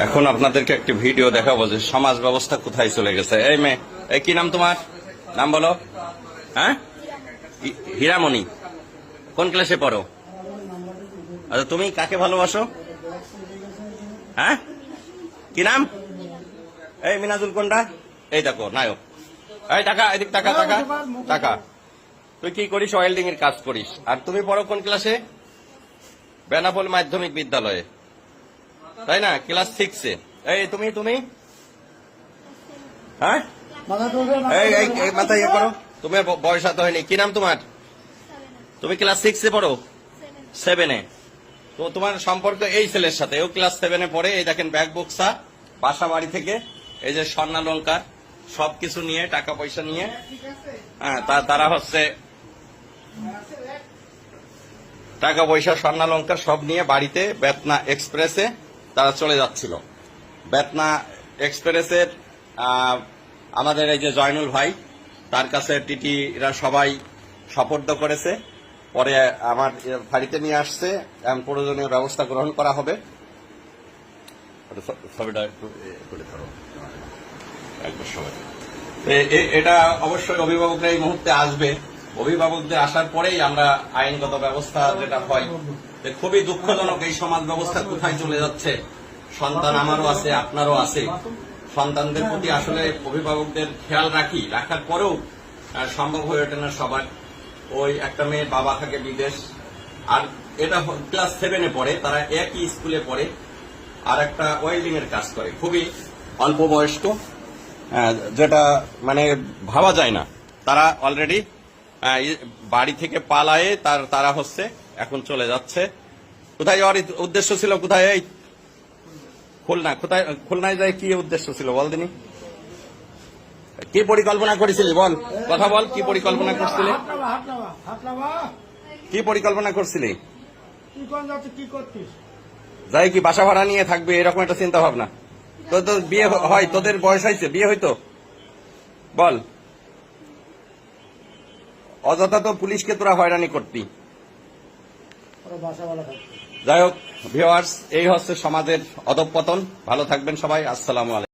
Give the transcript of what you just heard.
এখন আপনাদেরকে একটি ভিডিও দেখাবো যে সমাজ ব্যবস্থা কোথায় চলে গেছে। এই মেয়ে, এই কি নাম তোমার? নাম বলো। হ্যাঁ, হীরামণি। কোন ক্লাসে পড়ো? আচ্ছা, তুমি কাকে ভালোবাসো? হ্যাঁ, কি নাম? এই মিনাজুল কোনটা? এই দেখো নায়ক। এই টাকা, এদিক টাকা টাকা টাকা। তুই কি করিস? ওয়েল্ডিং এর কাজ করিস। আর তুমি পড়ো কোন ক্লাসে? বেনাপোল মাধ্যমিক বিদ্যালয়ে, তাই না? ক্লাস 6-এ। এই তুমি তুমি হ্যাঁ, এই মাথা ইয়ে করো। তোমার বয়স এত হয়নি। কি নাম তোমার? তুমি ক্লাস 6-এ পড়ো? 7-এ। তো তোমার সম্পর্ক এই ছেলের সাথে, ও ক্লাস 7-এ পড়ে। এই দেখেন ব্যাগ বক্সা, বাসা বাড়ি থেকে এই যে স্বর্ণালঙ্কার সবকিছু নিয়ে, টাকা পয়সা নিয়ে, হ্যাঁ তারা হচ্ছে টাকা পয়সা স্বর্ণালঙ্কার সব নিয়ে বাড়িতে বেতনা এক্সপ্রেসে তারা চলে যাচ্ছিল। বেতনা এক্সপ্রেসের আমাদের এই যে জয়নুল ভাই, তার কাছে টিটিরা সবাই সোপর্দ করেছে। পরে আমার বাড়িতে নিয়ে আসছে, প্রয়োজনীয় ব্যবস্থা গ্রহণ করা হবে। এটা অবশ্যই অভিভাবকরা এই মুহূর্তে আসবে। অভিভাবকদের আসার পরেই আমরা আইনগত ব্যবস্থা যেটা হয়। খুবই দুঃখজনক এই সমাজ ব্যবস্থা কোথায় চলে যাচ্ছে। সন্তান আমারও আছে, আপনারও আছে। সন্তানদের প্রতি আসলে অভিভাবকদের খেয়াল রাখার পরেও সম্ভব হয়ে ওঠে না সবার। ওই একটা মেয়ের বাবা থাকে বিদেশ, আর এটা ক্লাস 7-এ পড়ে, তারা একই স্কুলে পড়ে, আর একটা ওয়েল্ডিং এর কাজ করে, খুবই অল্প বয়স্ক, যেটা মানে ভাবা যায় না। তারা অলরেডি বাড়ি থেকে পালায়ে তারা হচ্ছে এখন চলে যাচ্ছে। কোথায় যাওয়ার উদ্দেশ্য ছিল? কোথায়? এই খুলনা। কোথায় খুলনায় যায়? কি উদ্দেশ্য ছিল বল দিনি? কি পরিকল্পনা করেছিলি বল, কথা বল। কি পরিকল্পনা করছিলি? কি পরিকল্পনা করছিলি? যাই কি বাসা ভাড়া নিয়ে থাকবে এরকম একটা চিন্তা ভাবনা? তো বিয়ে হয়? তোদের বয়স হয়েছে, বিয়ে হইতো? বল। অযথা তো পুলিশকে তোরা হয়রানি করতি। যাই হোক ভিউয়ার্স, এই হচ্ছে সমাজের অধঃপতন। ভালো থাকবেন সবাই। আসসালামু আলাইকুম।